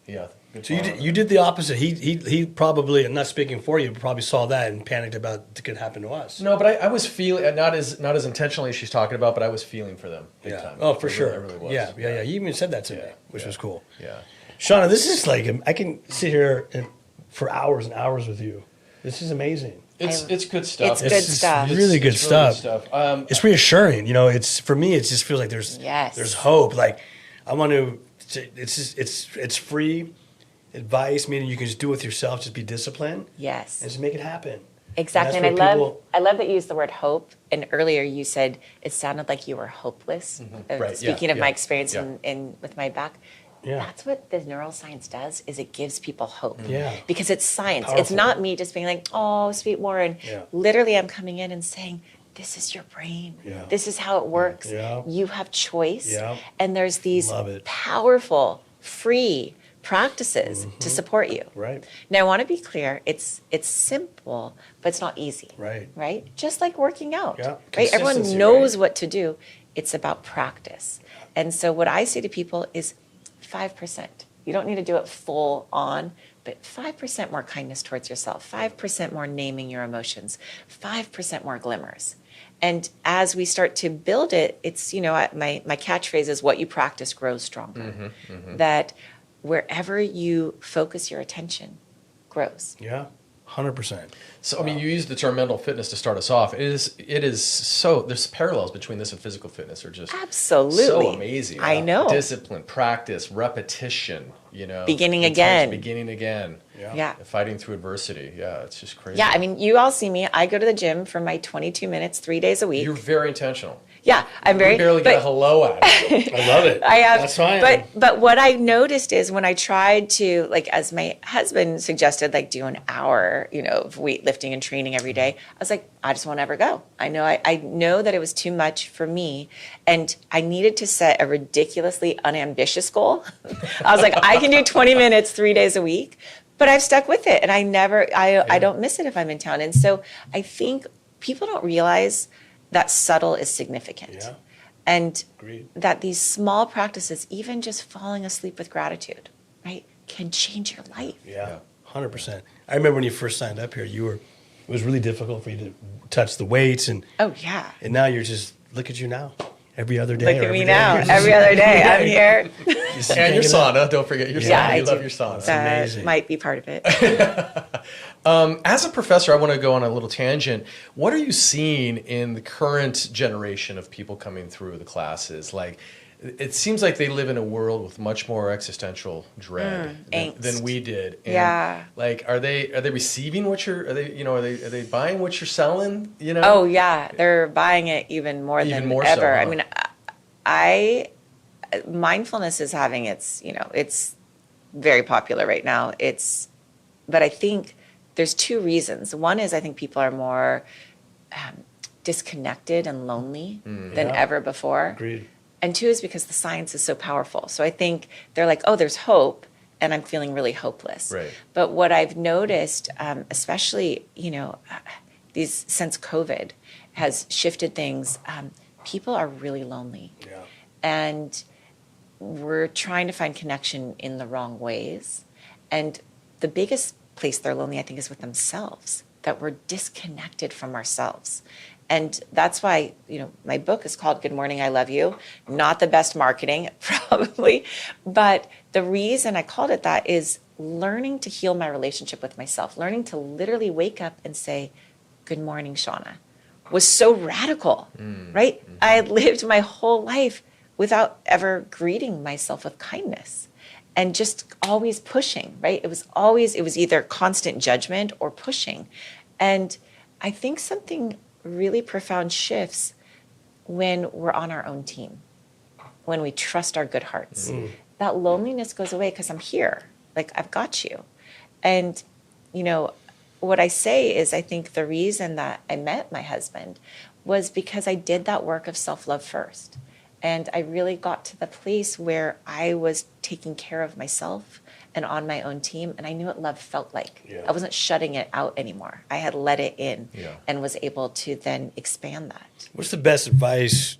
B: Yeah.
C: So you did the opposite. He probably, I'm not speaking for you, but probably saw that and panicked about it could happen to us.
A: No, but I was feeling not as intentionally as she's talking about, but I was feeling for them big time.
C: Oh, for sure.
A: I really was.
C: Yeah. You even said that to me, which was cool.
A: Yeah.
C: Shauna, this is like I can sit here for hours and hours with you. This is amazing.
A: It's good stuff.
B: It's good stuff.
C: Really good stuff.
A: Really good stuff.
C: It's reassuring. It's for me. It just feels like there's hope. Like I want to. It's free advice, meaning you can just do it with yourself. Just be disciplined.
B: Yes.
C: And just make it happen.
B: Exactly. And I love that you used the word hope. And earlier you said it sounded like you were hopeless.
A: Mm-hmm. Right.
B: Speaking of my experience with my back.
C: Yeah.
B: That's what the neuroscience does, is it gives people hope.
C: Yeah.
B: Because it's science.
C: Powerful.
B: It's not me just being like, oh, sweet Warren.
C: Yeah.
B: Literally, I'm coming in and saying, this is your brain.
C: Yeah.
B: This is how it works.
C: Yeah.
B: You have choice.
C: Yeah.
B: And there's these powerful, free practices to support you.
C: Right.
B: Now, I want to be clear. It's simple, but it's not easy.
C: Right.
B: Right? Just like working out.
C: Yeah.
B: Right? Everyone
C: Consistency,
B: knows what to do. It's about practice. And so what I say to people is 5%. You don't need to do it full on, but 5% more kindness towards yourself, 5% more naming your emotions, 5% more glimmers. And as we start to build it, it's, my catchphrase is what you practice grows stronger. That wherever you focus your attention grows.
C: Yeah. 100%.
A: So, I mean, you used the term mental fitness to start us off. It is so, there's parallels between this and physical fitness are just
B: absolutely
A: so amazing.
B: I know.
A: Discipline, practice, repetition,
B: Beginning again.
C: Yeah.
A: Fighting through adversity. Yeah, it's just crazy.
B: Yeah, I mean, you all see me. I go to the gym for my 22 minutes, 3 days a week.
A: You're very intentional.
B: Yeah, I'm very.
A: You barely get a hello out of it.
C: I love it.
B: I have.
C: That's fine.
B: But what I noticed is when I tried to, like, as my husband suggested, like, do an hour, of weightlifting and training every day, I was like, I just won't ever go. I know that it was too much for me, and I needed to set a ridiculously unambitious goal. I was like, I can do 20 minutes 3 days a week, but I've stuck with it, and I don't miss it if I'm in town. And so I think people don't realize that subtle is significant.
C: Yeah.
B: And
C: Agreed.
B: that these small practices, even just falling asleep with gratitude, right, can change your life.
C: Yeah. 100%. I remember when you first signed up here, it was really difficult for you to touch the weights and now you're just, look at you now. Every other day.
B: Look at me now. Every other day. I'm here.
A: And your sauna. Don't forget your sauna. You love your sauna.
B: That
C: amazing.
B: might be part of it.
A: As a professor, I want to go on a little tangent. What are you seeing in the current generation of people coming through the classes? Like, it seems like they live in a world with much more existential dread than we did. And like, are they receiving what are they buying what you're selling?
B: Oh yeah, they're buying it even more than
A: more
B: ever.
A: so, huh?
B: I mean, mindfulness is having it's very popular right now. But I think there's 2 reasons. One is I think people are more disconnected and lonely than ever before.
C: Agreed.
B: And 2 is because the science is so powerful. So I think they're like, oh, there's hope, and I'm feeling really hopeless.
A: Right.
B: But what I've noticed, especially, since COVID has shifted things, people are really lonely.
C: Yeah.
B: And we're trying to find connection in the wrong ways. And the biggest place they're lonely, I think, is with themselves, that we're disconnected from ourselves. And that's why, my book is called Good Morning, I Love You. Not the best marketing, probably. But the reason I called it that is learning to heal my relationship with myself, learning to literally wake up and say, good morning, Shauna, was so radical, right? Mm-hmm. I had lived my whole life without ever greeting myself with kindness and just always pushing, right? It was either constant judgment or pushing. And I think something really profound shifts when we're on our own team, when we trust our good hearts. That loneliness goes away because I'm here, like I've got you. And, what I say is I think the reason that I met my husband was because I did that work of self-love first. And I really got to the place where I was taking care of myself and on my own team. And I knew what love felt like. Yeah. I wasn't shutting it out anymore. I had let it in and was able to then expand that.
C: What's the best advice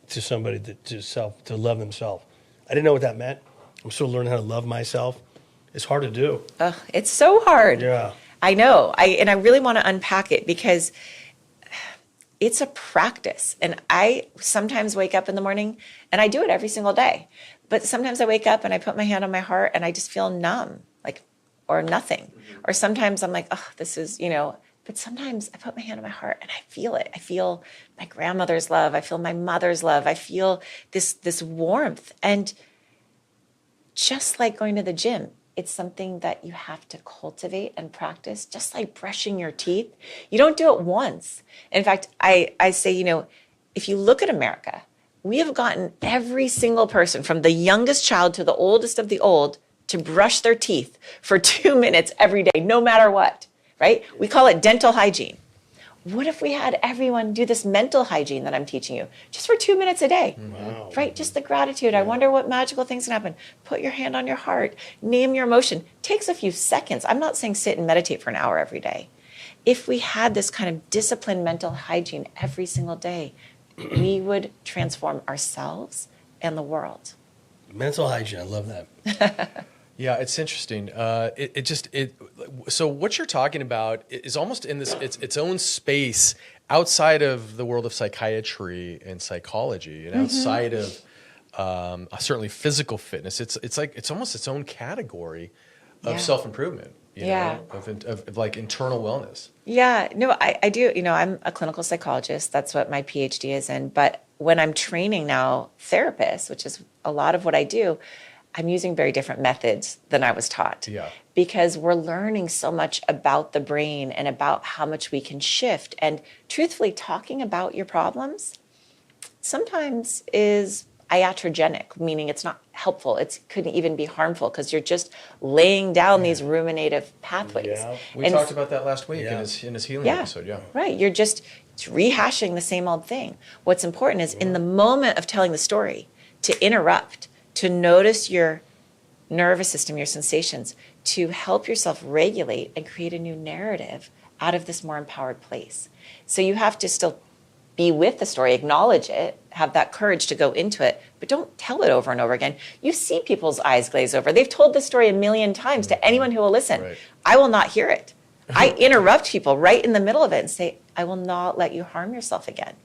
C: to somebody to love themselves? I didn't know what that meant. I'm still learning how to love myself. It's hard to do.
B: It's so hard.
C: Yeah.
B: I know. I really want to unpack it because it's a practice. And I sometimes wake up in the morning, and I do it every single day. But sometimes I wake up and I put my hand on my heart and I just feel numb, or nothing. Or sometimes I'm like, this is, but sometimes I put my hand on my heart and I feel it. I feel my grandmother's love. I feel my mother's love. I feel this warmth. And just like going to the gym, it's something that you have to cultivate and practice, just like brushing your teeth. You don't do it once. In fact, I say, if you look at America, we have gotten every single person from the youngest child to the oldest of the old to brush their teeth for 2 minutes every day, no matter what, right? We call it dental hygiene. What if we had everyone do this mental hygiene that I'm teaching you just for 2 minutes a day? Wow. Right? Just the gratitude. Yeah. I wonder what magical things can happen. Put your hand on your heart. Name your emotion. Takes a few seconds. I'm not saying sit and meditate for an hour every day. If we had this kind of disciplined mental hygiene every single day, we would transform ourselves and the world.
C: Mental hygiene. I love that.
A: Yeah, it's interesting. So what you're talking about is almost in this its own space outside of the world of psychiatry and psychology, and outside of certainly physical fitness. It's almost its own category of self-improvement. You know, of like internal wellness.
B: Yeah, no, I do. I'm a clinical psychologist. That's what my PhD is in. But when I'm training now therapists, which is a lot of what I do, I'm using very different methods than I was taught. Yeah. Because we're learning so much about the brain and about how much we can shift. And truthfully, talking about your problems sometimes is iatrogenic, meaning it's not helpful. It could even be harmful because you're just laying down these ruminative pathways. Yeah.
A: We talked about that last week in his healing episode. Yeah.
B: Right. You're just rehashing the same old thing. What's important is in the moment of telling the story to interrupt, to notice your nervous system, your sensations, to help yourself regulate and create a new narrative out of this more empowered place. So you have to still be with the story, acknowledge it, have that courage to go into it, but don't tell it over and over again. You see people's eyes glaze over. They've told this story 1,000,000 times to anyone who will listen. Right. I will not hear it. I interrupt people right in the middle of it and say, I will not let you harm yourself again.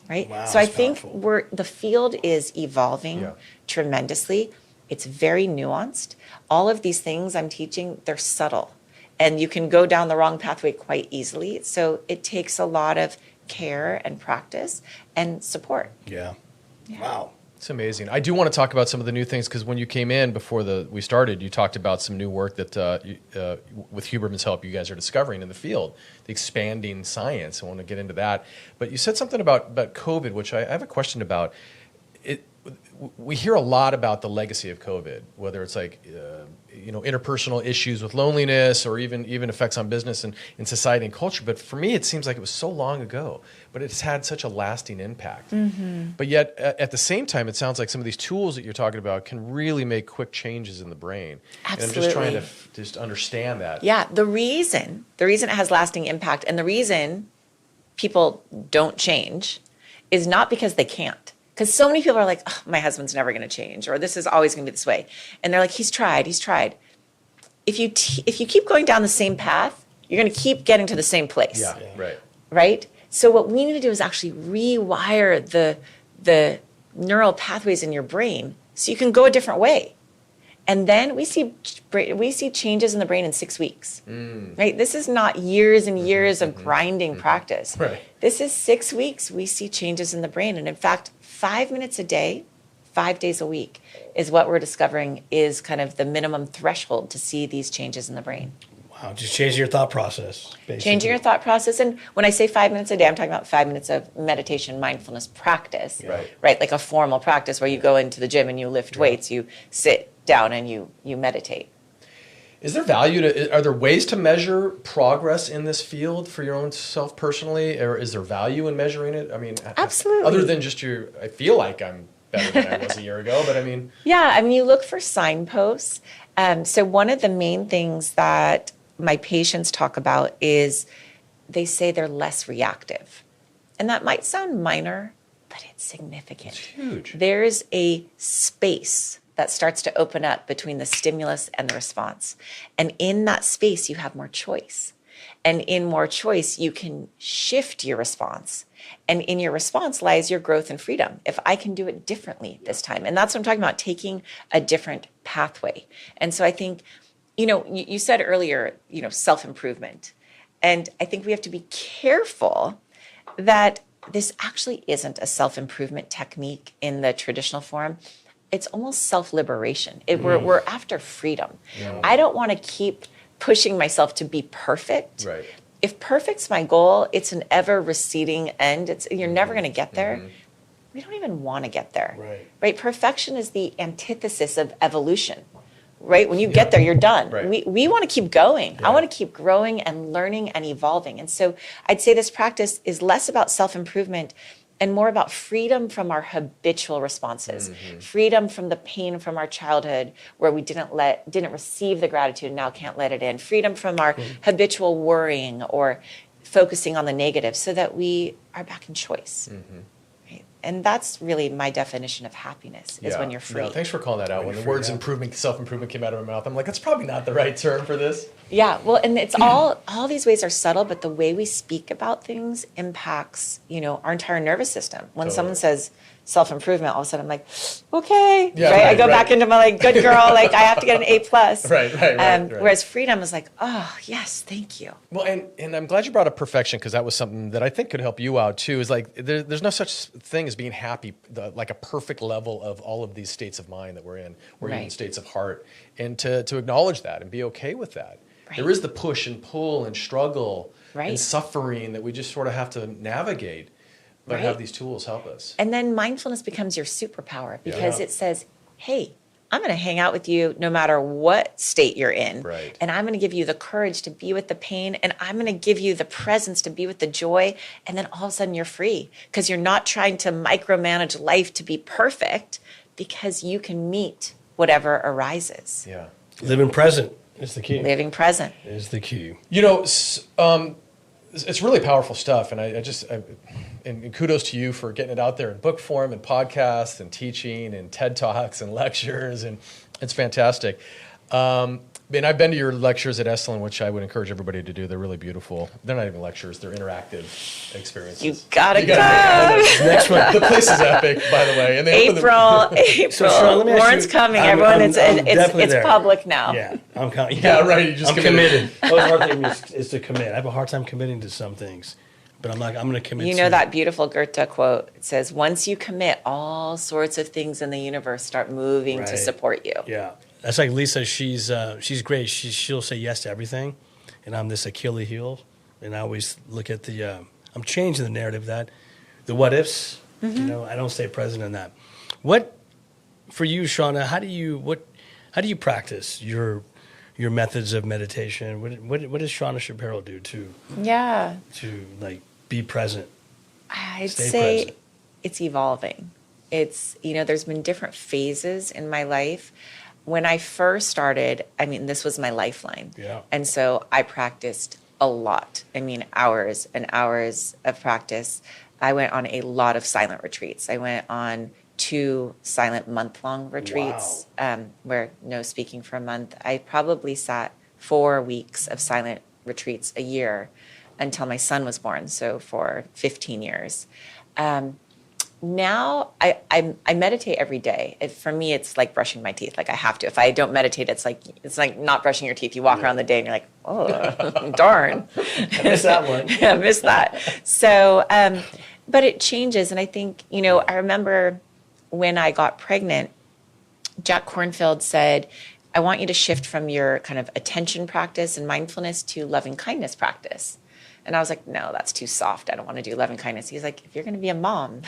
B: Right?
C: Wow,
B: so I think the field is evolving tremendously. It's very nuanced. All of these things I'm teaching, they're subtle. And you can go down the wrong pathway quite easily. So it takes a lot of care and practice and support.
C: Yeah. Wow.
A: It's amazing. I do want to talk about some of the new things because when you came in before we started, you talked about some new work that with Huberman's help you guys are discovering in the field, the expanding science. I want to get into that. But you said something about COVID, which I have a question about. We hear a lot about the legacy of COVID, whether it's like interpersonal issues with loneliness or even effects on business and in society and culture. But for me, it seems like it was so long ago, but it's had such a lasting impact. Mm-hmm. But yet, at the same time, it sounds like some of these tools that you're talking about can really make quick changes in the brain.
B: Absolutely.
A: And I'm just trying to just understand that.
B: Yeah, the reason it has lasting impact and the reason people don't change is not because they can't. Because so many people are like, oh, my husband's never going to change, or this is always going to be this way. And they're like, he's tried. If you keep going down the same path, you're going to keep getting to the same place.
A: Yeah, right.
B: Right? So what we need to do is actually rewire the neural pathways in your brain so you can go a different way. And then we see changes in the brain in 6 weeks. Right? This is not years and years of grinding practice.
A: Right.
B: This is 6 weeks. We see changes in the brain. And in fact, 5 minutes a day, 5 days a week is what we're discovering is kind of the minimum threshold to see these changes in the brain.
C: Wow, just changing your thought process. Basically.
B: Changing your thought process. And when I say 5 minutes a day, I'm talking about 5 minutes of meditation, mindfulness practice. Right? Like a formal practice where you go into the gym and you lift weights, you sit down and you meditate.
A: Is there are there ways to measure progress in this field for your own self personally? Or is there value in measuring it? I mean,
B: absolutely.
A: Other than just I feel like I'm better than I was a year ago, but I mean.
B: Yeah, I mean, you look for signposts. So one of the main things that my patients talk about is they say they're less reactive. And that might sound minor, but it's significant.
A: It's huge.
B: There's a space that starts to open up between the stimulus and the response. And in that space, you have more choice. And in more choice, you can shift your response. And in your response lies your growth and freedom. If I can do it differently this time. And that's what I'm talking about, taking a different pathway. And so I think, you said earlier, self-improvement. And I think we have to be careful that this actually isn't a self-improvement technique in the traditional form. It's almost self-liberation. We're after freedom. Yeah. I don't want to keep pushing myself to be perfect.
A: Right.
B: If perfect's my goal, it's an ever receding end. You're never going to get there. We don't even want to get there. Right? Perfection is the antithesis of evolution. Right? When you get there, you're done.
A: Right.
B: We want to keep going. Yeah. I want to keep growing and learning and evolving. And so I'd say this practice is less about self-improvement and more about freedom from our habitual responses, freedom from the pain from our childhood where we didn't receive the gratitude and now can't let it in, freedom from our habitual worrying or focusing on the negative so that we are back in choice. Right? And that's really my definition of happiness is when you're free.
A: Yeah, thanks for calling that out. When the words self-improvement came out of my mouth, I'm like, that's probably not the right term for this.
B: Yeah, well, and it's all these ways are subtle, but the way we speak about things impacts, our entire nervous system. When someone says self-improvement, all of a sudden I'm like, okay, right? I go back into my good girl, I have to get an A+.
A: Right.
B: Whereas freedom is like, oh, yes, thank you.
A: Well, and I'm glad you brought up perfection because that was something that I think could help you out too, is like there's no such thing as being happy, like a perfect level of all of these states of mind that we're in, or even states of heart, and to acknowledge that and be okay with that. Right. There is the push and pull and struggle and suffering that we just sort of have to navigate, but have these tools help us.
B: And then mindfulness becomes your superpower because it says, hey, I'm going to hang out with you no matter what state you're in.
A: Right.
B: And I'm going to give you the courage to be with the pain. And I'm going to give you the presence to be with the joy. And then all of a sudden you're free because you're not trying to micromanage life to be perfect because you can meet whatever arises.
A: Yeah.
C: Living present is the key.
B: Living present
C: is the key.
A: It's really powerful stuff. And and kudos to you for getting it out there in book form and podcasts and teaching and TED Talks and lectures. And it's fantastic. And I've been to your lectures at Esalen, which I would encourage everybody to do. They're really beautiful. They're not even lectures. They're interactive experiences.
B: You gotta go.
A: Next one. The place is epic, by the way. And
B: April.
C: So, Shauna,
B: Warren's coming. Everyone, it's public now.
C: Yeah, I'm coming.
A: Yeah, right. You just
C: I'm committed. The hard thing is to commit. I have a hard time committing to some things. But I'm going to commit.
B: You know that beautiful Goethe quote? It says, once you commit, all sorts of things in the universe start moving to support you.
C: Yeah. That's like Lisa. She's great. She'll say yes to everything. And I'm this Achilles heel. And I always look at I'm changing the narrative that the what ifs, I don't stay present in that. What, for you, Shauna, how do you practice your methods of meditation? What does Shauna Shapiro do to be present?
B: I'd say present? It's evolving. It's, there's been different phases in my life. When I first started, this was my lifeline.
C: Yeah.
B: And so I practiced a lot. Hours and hours of practice. I went on a lot of silent retreats. I went on 2 silent month-long retreats where no speaking for a month. I probably sat 4 weeks of silent retreats a year until my son was born, so for 15 years. Now I meditate every day. For me, it's like brushing my teeth. Like I have to. If I don't meditate, it's like not brushing your teeth. You walk around the day and you're like, oh, darn.
C: I missed that one.
B: I missed that. So, but it changes. And I think, I remember when I got pregnant, Jack Kornfield said, I want you to shift from your kind of attention practice and mindfulness to loving kindness practice. And I was like, no, that's too soft. I don't want to do loving kindness. He's like, if you're going to be a mom,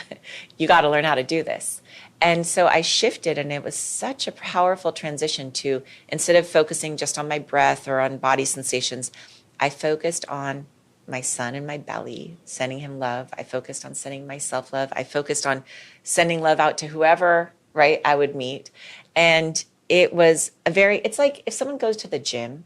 B: you got to learn how to do this. And so I shifted, and it was such a powerful transition to, instead of focusing just on my breath or on body sensations, I focused on my son in my belly, sending him love. I focused on sending myself love. I focused on sending love out to whoever, right, I would meet. And it was it's like if someone goes to the gym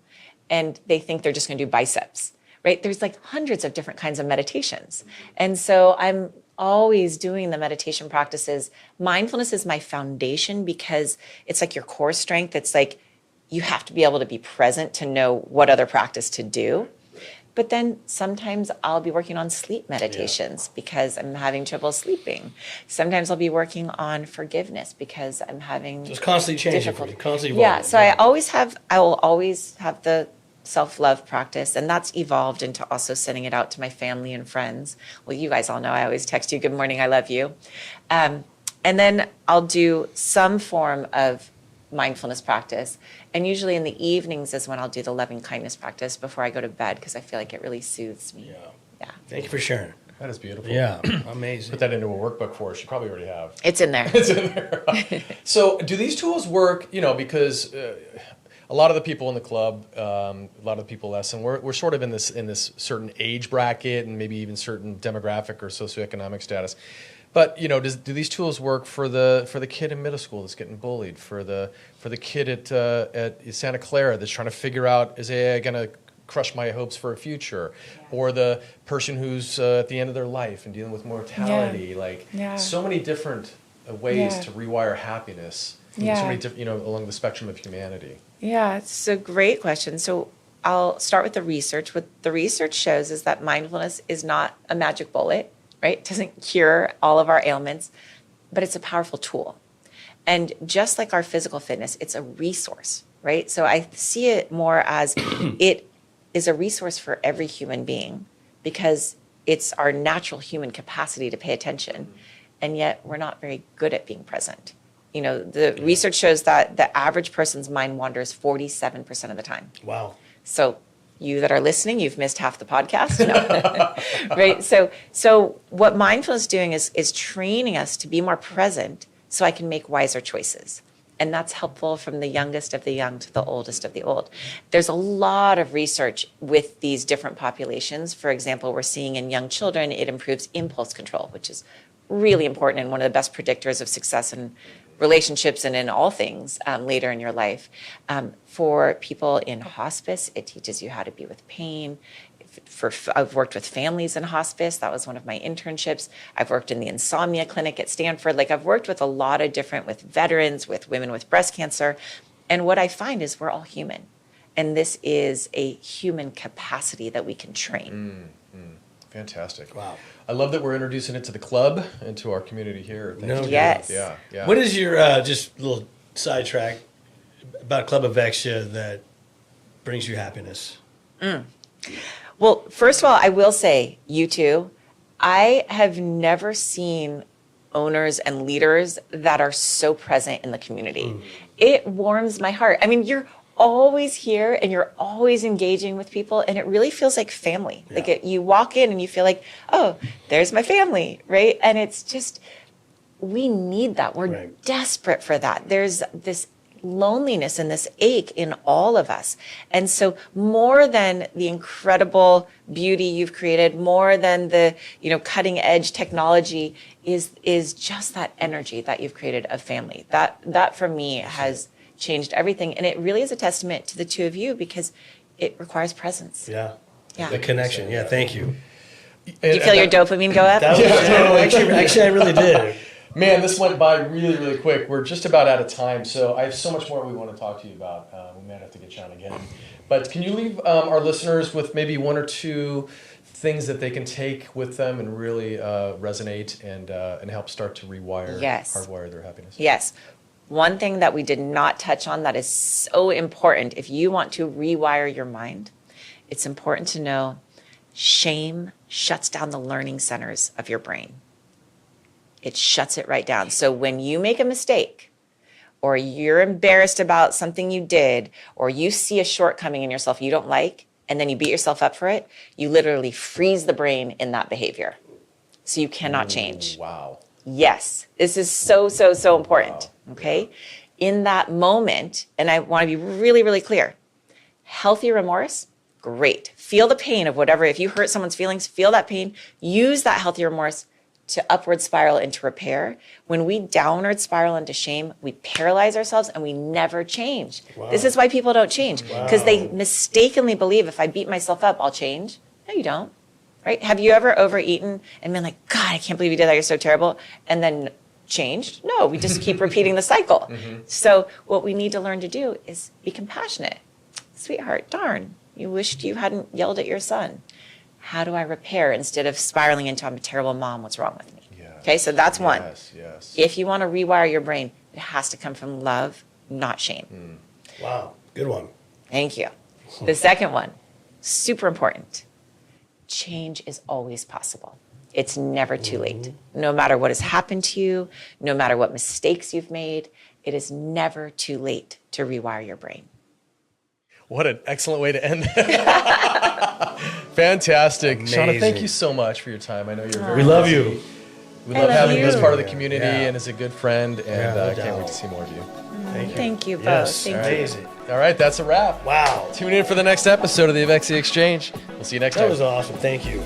B: and they think they're just going to do biceps. Right? There's like hundreds of different kinds of meditations. And so I'm always doing the meditation practices. Mindfulness is my foundation because it's like your core strength. It's like you have to be able to be present to know what other practice to do. But then sometimes I'll be working on sleep meditations because I'm having trouble sleeping. Sometimes I'll be working on forgiveness because I'm having
C: Just constantly changing,
B: difficulty.
C: constantly
B: Yeah,
C: evolving.
B: so I will always have the self-love practice, and that's evolved into also sending it out to my family and friends. Well, you guys all know I always text you, good morning, I love you. And then I'll do some form of mindfulness practice. And usually in the evenings is when I'll do the loving kindness practice before I go to bed because I feel like it really soothes me. Yeah.
C: Thank you for sharing.
A: That is beautiful.
C: Yeah, amazing.
A: Put that into a workbook for us. You probably already have.
B: It's in there.
A: It's in there. So do these tools work, because a lot of the people in the club, a lot of the people less, and we're sort of in this certain age bracket and maybe even certain demographic or socioeconomic status. But do these tools work for the kid in middle school that's getting bullied, for the kid at Santa Clara that's trying to figure out, is AI going to crush my hopes for a future, or the person who's at the end of their life and dealing with mortality? So many different ways to rewire happiness. So many different, along the spectrum of humanity.
B: Yeah, it's a great question. So I'll start with the research. What the research shows is that mindfulness is not a magic bullet, right? It doesn't cure all of our ailments, but it's a powerful tool. And just like our physical fitness, it's a resource, right? So I see it more as it is a resource for every human being because it's our natural human capacity to pay attention. And yet we're not very good at being present. The research shows that the average person's mind wanders 47% of the time.
C: Wow.
B: So you that are listening, you've missed half the podcast. No. Right? So what mindfulness is doing is training us to be more present so I can make wiser choices. And that's helpful from the youngest of the young to the oldest of the old. There's a lot of research with these different populations. For example, we're seeing in young children, it improves impulse control, which is really important and one of the best predictors of success in relationships and in all things later in your life. For people in hospice, it teaches you how to be with pain. I've worked with families in hospice. That was one of my internships. I've worked in the insomnia clinic at Stanford. I've worked with a lot of different, with veterans, with women with breast cancer. And what I find is we're all human. And this is a human capacity that we can train.
A: Fantastic.
C: Wow.
A: I love that we're introducing it to the club and to our community here. Thank you.
B: Yes.
A: Yeah.
C: What is your, just a little sidetrack about Club of Exia that brings you happiness?
B: Well, first of all, I will say, you two, I have never seen owners and leaders that are so present in the community. It warms my heart. I mean, you're always here and you're always engaging with people and it really feels like family.
C: Yeah.
B: You walk in and you feel like, oh, there's my family, right? And it's just, we need that. We're desperate for that. There's this loneliness and this ache in all of us. And so more than the incredible beauty you've created, more than the, cutting edge technology is just that energy that you've created of family. That for me has changed everything. And it really is a testament to the two of you because it requires presence.
C: Yeah.
B: Yeah.
C: The connection. Yeah, thank you.
B: Do you feel your dopamine go up?
C: That was, actually, I really did.
A: Man, this went by really, really quick. We're just about out of time, so I have so much more we want to talk to you about. We might have to get you on again. But can you leave our listeners with maybe one or two things that they can take with them and really resonate and help start to rewire, hardwire their happiness?
B: Yes. One thing that we did not touch on that is so important, if you want to rewire your mind, it's important to know shame shuts down the learning centers of your brain. It shuts it right down. So when you make a mistake, or you're embarrassed about something you did, or you see a shortcoming in yourself you don't like, and then you beat yourself up for it, you literally freeze the brain in that behavior. So you cannot change.
A: Wow.
B: Yes, this is so, so, so important, okay? In that moment, and I want to be really, really clear, healthy remorse, great. Feel the pain of whatever, if you hurt someone's feelings, feel that pain, use that healthy remorse to upward spiral into repair. When we downward spiral into shame, we paralyze ourselves and we never change. Wow. This is why people don't change, because they mistakenly believe if I beat myself up, I'll change. No, you don't. Right? Have you ever overeaten and been like, God, I can't believe you did that, you're so terrible, and then changed? No, we just keep repeating the cycle. So what we need to learn to do is be compassionate. Sweetheart, darn, you wished you hadn't yelled at your son. How do I repair instead of spiraling into I'm a terrible mom, what's wrong with me? Yes. Okay, so that's one.
A: Yes.
B: If you want to rewire your brain, it has to come from love, not shame.
C: Wow, good one.
B: Thank you. The second one, super important. Change is always possible. It's never too late. No matter what has happened to you, no matter what mistakes you've made, it is never too late to rewire your brain.
A: What an excellent way to end that. Fantastic.
C: Amazing.
A: Shauna, thank you so much for your time. I know you're very
C: We love
A: busy.
C: you.
A: We love having you as
B: you.
A: part of the community
C: Yeah.
A: and as a good friend, and
C: no
A: I can't
C: doubt.
A: wait to see more of you.
B: Thank you both.
C: Yes,
B: Thank you.
C: amazing.
A: All right, that's a wrap.
C: Wow.
A: Tune in for the next episode of the Avexia Exchange. We'll see you next
C: That
A: time.
C: was awesome. Thank you.